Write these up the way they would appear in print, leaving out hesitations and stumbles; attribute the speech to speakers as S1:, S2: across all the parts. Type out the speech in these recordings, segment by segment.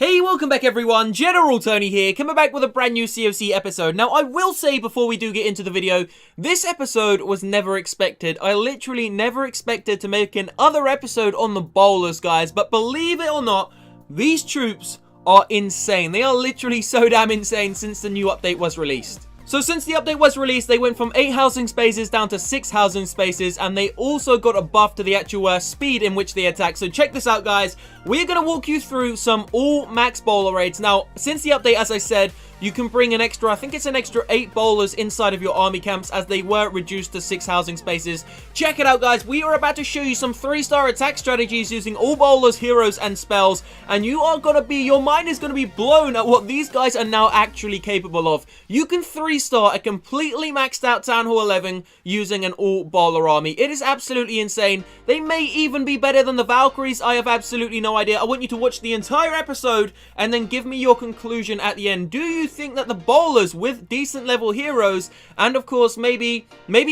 S1: Hey, welcome back everyone, General Tony here, coming back with a brand new COC episode. Now, I will say before we do get into the video, this episode was never expected. I literally never expected to make another episode on the bowlers, guys, but believe it or not, these troops are insane. They are literally so damn insane since the new update was released. So since the update was released, they went from 8 housing spaces down to 6 housing spaces, and they also got a buff to the actual speed in which they attack. So check this out, guys. We're going to walk you through some all max bowler raids. Now, since the update, as I said, you can bring an extra, I think it's an extra 8 bowlers inside of your army camps as they were reduced to 6 housing spaces. Check it out, guys. We are about to show you some 3-star attack strategies using all bowlers, heroes, and spells. And you are going to be, your mind is going to be blown at what these guys are now actually capable of. You can 3-star a completely maxed out Town Hall 11 using an all bowler army. It is absolutely insane. They may even be better than the Valkyries. I have absolutely no idea. I want you to watch the entire episode and then give me your conclusion at the end. Do you think that the bowlers with decent level heroes, and of course maybe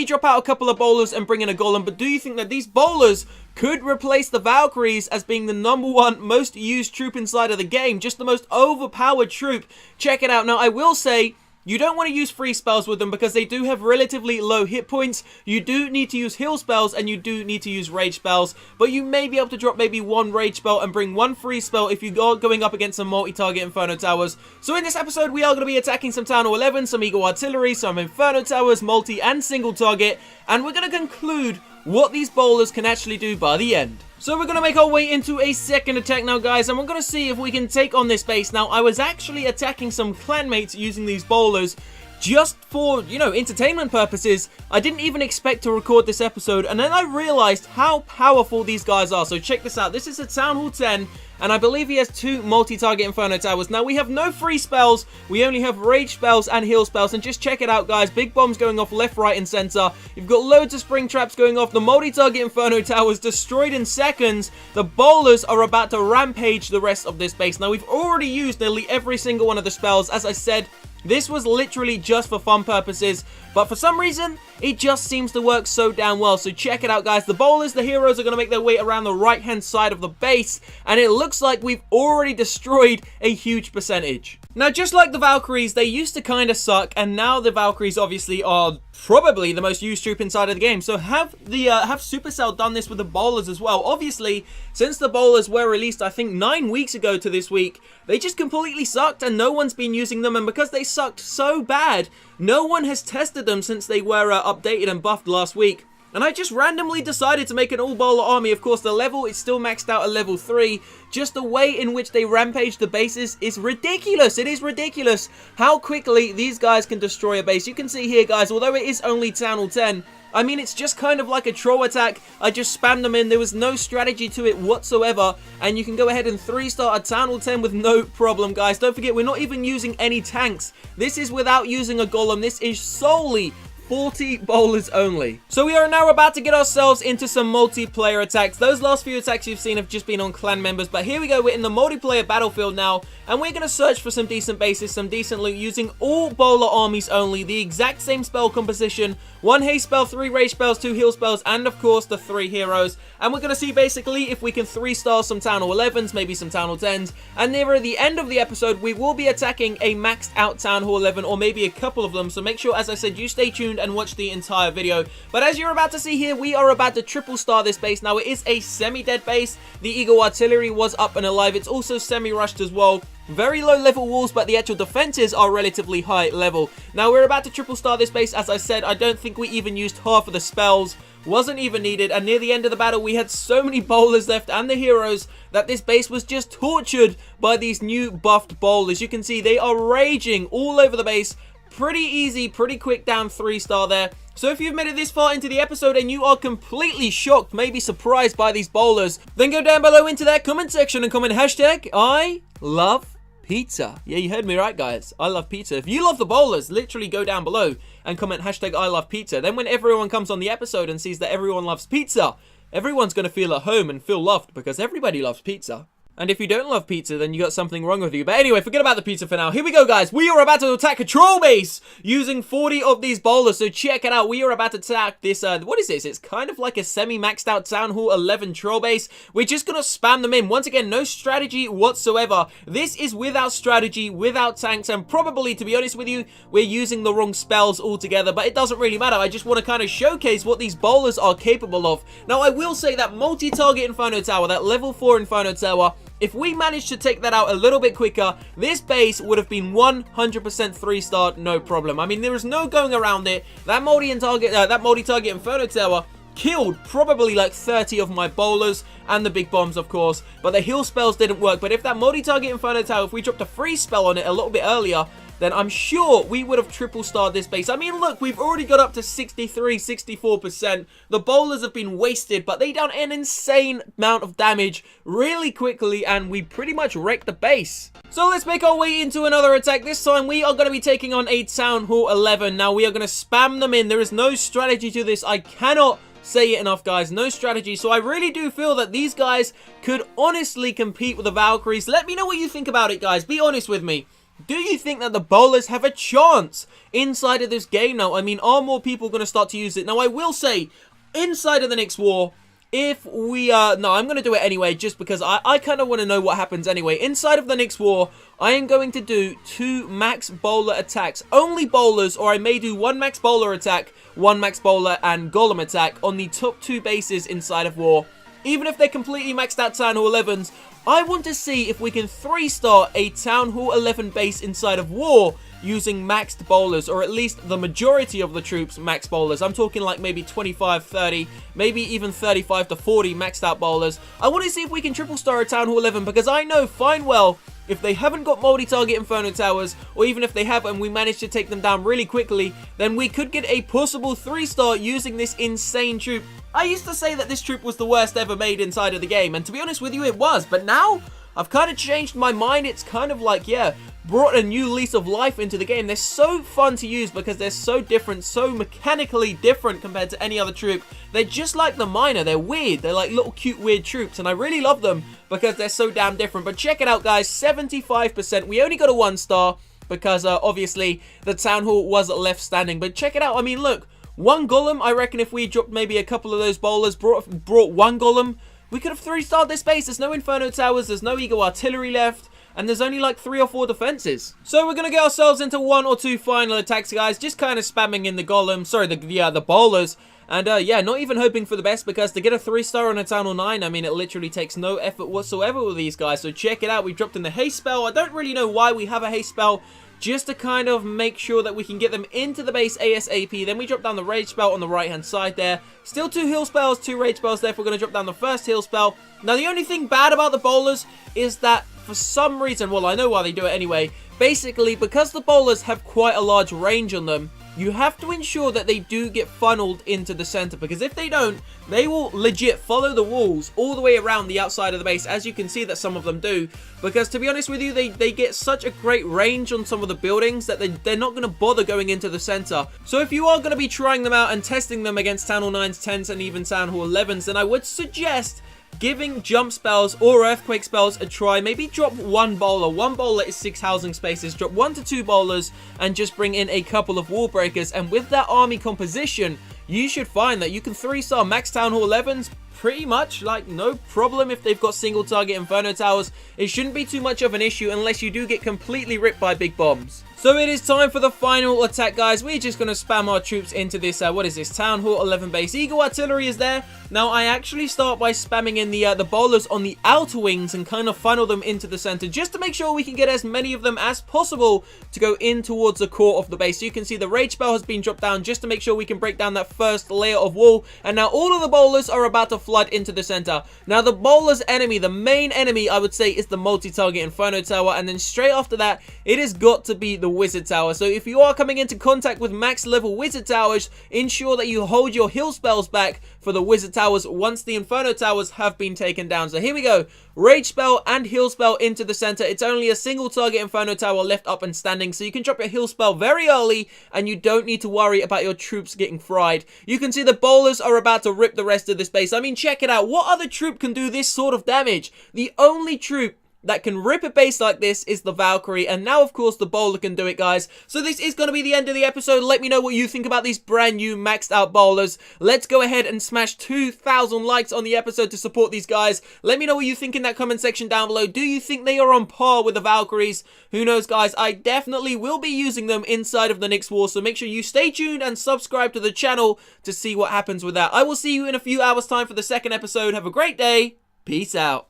S1: drop out a couple of bowlers and bring in a golem, but do you think that these bowlers could replace the Valkyries as being the #1 most used troop inside of the game, just the most overpowered troop? Check it out. Now, I will say, you don't want to use free spells with them because they do have relatively low hit points. You do need to use heal spells and you do need to use rage spells, but you may be able to drop maybe 1 rage spell and bring 1 free spell if you are going up against some multi-target Inferno Towers. So in this episode, we are going to be attacking some Town Hall 11, some Eagle Artillery, some Inferno Towers, multi and single target, and we're going to conclude what these bowlers can actually do by the end. So we're going to make our way into a second attack now, guys, and we're going to see if we can take on this base. Now, I was actually attacking some clanmates using these bowlers just for, you know, entertainment purposes. I didn't even expect to record this episode, and then I realized how powerful these guys are. So check this out. This is a Town Hall 10, and I believe he has 2 multi-target Inferno Towers. Now, we have no free spells. We only have rage spells and heal spells, and just check it out, guys. Big bombs going off left, right, and center. You've got loads of spring traps going off. The multi-target Inferno Towers destroyed in seconds. The bowlers are about to rampage the rest of this base. Now, we've already used nearly every single one of the spells. As I said, this was literally just for fun purposes, but for some reason, it just seems to work so damn well. So check it out, guys. The bowlers, the heroes, are going to make their way around the right-hand side of the base, and it looks like we've already destroyed a huge percentage. Now, just like the Valkyries, they used to kind of suck, and now the Valkyries obviously are probably the most used troop inside of the game. So have Supercell done this with the bowlers as well? Obviously, since the bowlers were released, I think 9 weeks ago to this week, they just completely sucked, and no one's been using them. And because they sucked so bad, no one has tested them since they were updated and buffed last week. And I just randomly decided to make an all-bowler army. Of course, the level is still maxed out at level 3. Just the way in which they rampage the bases is ridiculous. It is ridiculous how quickly these guys can destroy a base. You can see here, guys, although it is only Town Hall 10, I mean, it's just kind of like a troll attack. I just spammed them in. There was no strategy to it whatsoever. And you can go ahead and 3-star a Town Hall 10 with no problem, guys. Don't forget, we're not even using any tanks. This is without using a golem. This is solely 40 bowlers only. So we are now about to get ourselves into some multiplayer attacks. Those last few attacks you've seen have just been on clan members, but here we go. We're in the multiplayer battlefield now, and we're going to search for some decent bases, some decent loot, using all bowler armies only. The exact same spell composition: 1 haste spell, 3 rage spells, 2 heal spells, and of course the 3 heroes. And we're going to see basically if we can 3-star some Town Hall 11s, maybe some Town Hall 10s, and nearer the end of the episode, we will be attacking a maxed out Town Hall 11, or maybe a couple of them. So make sure, as I said, you stay tuned and watch the entire video. But as you're about to see here, we are about to triple star this base. Now, it is a semi-dead base. The Eagle Artillery was up and alive. It's also semi-rushed as well. Very low level walls, but the actual defenses are relatively high level. Now, we're about to triple star this base. As I said, I don't think we even used half of the spells. Wasn't even needed, and near the end of the battle, we had so many bowlers left and the heroes that this base was just tortured by these new buffed bowlers. You can see they are raging all over the base. Pretty easy, pretty quick down 3-star there. So if you've made it this far into the episode and you are completely shocked, maybe surprised by these bowlers, then go down below into that comment section and comment hashtag I love pizza. Yeah, you heard me right, guys. I love pizza. If you love the bowlers, literally go down below and comment hashtag I love pizza. Then when everyone comes on the episode and sees that everyone loves pizza, everyone's going to feel at home and feel loved because everybody loves pizza. And if you don't love pizza, then you got something wrong with you. But anyway, forget about the pizza for now. Here we go, guys. We are about to attack a troll base using 40 of these bowlers. So check it out. We are about to attack this, what is this? It's kind of like a semi-maxed out Town Hall 11 troll base. We're just going to spam them in. Once again, no strategy whatsoever. This is without strategy, without tanks, and probably, to be honest with you, we're using the wrong spells altogether. But it doesn't really matter. I just want to kind of showcase what these bowlers are capable of. Now, I will say that multi-target Inferno Tower, that level 4 Inferno Tower, if we managed to take that out a little bit quicker, this base would have been 100% 3-star, no problem. I mean, there is no going around it. That multi-target Inferno Tower killed probably like 30 of my bowlers and the big bombs, of course, but the heal spells didn't work. But if that multi-target Inferno Tower, if we dropped a freeze spell on it a little bit earlier, then I'm sure we would have triple-starred this base. I mean, look, we've already got up to 63, 64%. The bowlers have been wasted, but they done an insane amount of damage really quickly, and we pretty much wrecked the base. So let's make our way into another attack. This time, we are going to be taking on a Town Hall 11. Now, we are going to spam them in. There is no strategy to this. I cannot say it enough, guys. No strategy. So I really do feel that these guys could honestly compete with the Valkyries. Let me know what you think about it, guys. Be honest with me. Do you think that the bowlers have a chance inside of this game now? I mean, are more people going to start to use it? Now, I will say, inside of the next war, if we, no, I'm going to do it anyway, just because I kind of want to know what happens anyway. Inside of the next war, I am going to do 2 max bowler attacks. Only bowlers, or I may do 1 max bowler attack, 1 max bowler and golem attack on the top 2 bases inside of war. Even if they're completely maxed out Town Hall 11s, I want to see if we can 3-star a Town Hall 11 base inside of war using maxed bowlers, or at least the majority of the troops max bowlers. I'm talking like maybe 25, 30, maybe even 35 to 40 maxed out bowlers. I want to see if we can triple-star a Town Hall 11, because I know fine well if they haven't got multi-target Inferno Towers, or even if they have and we manage to take them down really quickly, then we could get a possible 3-star using this insane troop. I used to say that this troop was the worst ever made inside of the game, and to be honest with you, it was. But now, I've kind of changed my mind. It's kind of like, yeah, brought a new lease of life into the game. They're so fun to use because they're so different, so mechanically different compared to any other troop. They're just like the Miner. They're weird. They're like little cute weird troops, and I really love them because they're so damn different. But check it out, guys, 75%. We only got a 1-star because obviously the Town Hall was left standing. But check it out. I mean, look, 1 golem. I reckon if we dropped maybe a couple of those bowlers, brought 1 golem, we could have 3-starred this base. There's no Inferno Towers, there's no Eagle Artillery left, and there's only like 3 or 4 defenses. So we're going to get ourselves into 1 or 2 final attacks, guys. Just kind of spamming in the golem, sorry, the bowlers. And yeah, not even hoping for the best, because to get a 3-star on a Town Hall 9, I mean, it literally takes no effort whatsoever with these guys. So check it out. We dropped in the haste spell. I don't really know why we have a haste spell, just to kind of make sure that we can get them into the base ASAP. Then we drop down the rage spell on the right hand side there. Still 2 heal spells, 2 rage spells there. We're going to drop down the first heal spell. Now, the only thing bad about the bowlers is that for some reason, well, I know why they do it anyway. Basically, because the bowlers have quite a large range on them, you have to ensure that they do get funneled into the center, because if they don't, they will legit follow the walls all the way around the outside of the base, as you can see that some of them do. Because to be honest with you, they get such a great range on some of the buildings that they're not going to bother going into the center. So if you are going to be trying them out and testing them against Town Hall 9s, 10s, and even Town Hall 11s, then I would suggest giving jump spells or earthquake spells a try. Maybe drop 1 bowler. 1 bowler is 6 housing spaces. Drop 1 to 2 bowlers and just bring in a couple of wall breakers. And with that army composition, you should find that you can 3-star max Town Hall 11s pretty much like no problem. If they've got single target Inferno Towers, it shouldn't be too much of an issue unless you do get completely ripped by big bombs. So it is time for the final attack, guys. We're just going to spam our troops into this, what is this, Town Hall 11 base. Eagle Artillery is there. Now, I actually start by spamming in the bowlers on the outer wings and kind of funnel them into the center, just to make sure we can get as many of them as possible to go in towards the core of the base. So you can see the rage spell has been dropped down just to make sure we can break down that first layer of wall. And now all of the bowlers are about to flood into the center. Now, the bowler's enemy, the main enemy, I would say, is the multi-target Inferno Tower. And then straight after that, it has got to be the the wizard tower. So if you are coming into contact with max level wizard towers, ensure that you hold your heal spells back for the wizard towers once the inferno towers have been taken down. So here we go. Rage spell and heal spell into the center. It's only a single target inferno tower left up and standing, so you can drop your heal spell very early and you don't need to worry about your troops getting fried. You can see the bowlers are about to rip the rest of this base. I mean, check it out. What other troop can do this sort of damage? The only troop that can rip a base like this is the Valkyrie, and now of course the bowler can do it, guys. So this is going to be the end of the episode. Let me know what you think about these brand new maxed out bowlers. Let's go ahead and smash 2,000 likes on the episode to support these guys. Let me know what you think in that comment section down below. Do you think they are on par with the Valkyries? Who knows, guys? I definitely will be using them inside of the next war, so make sure you stay tuned and subscribe to the channel to see what happens with that. I will see you in a few hours time for the second episode. Have a great day. Peace out.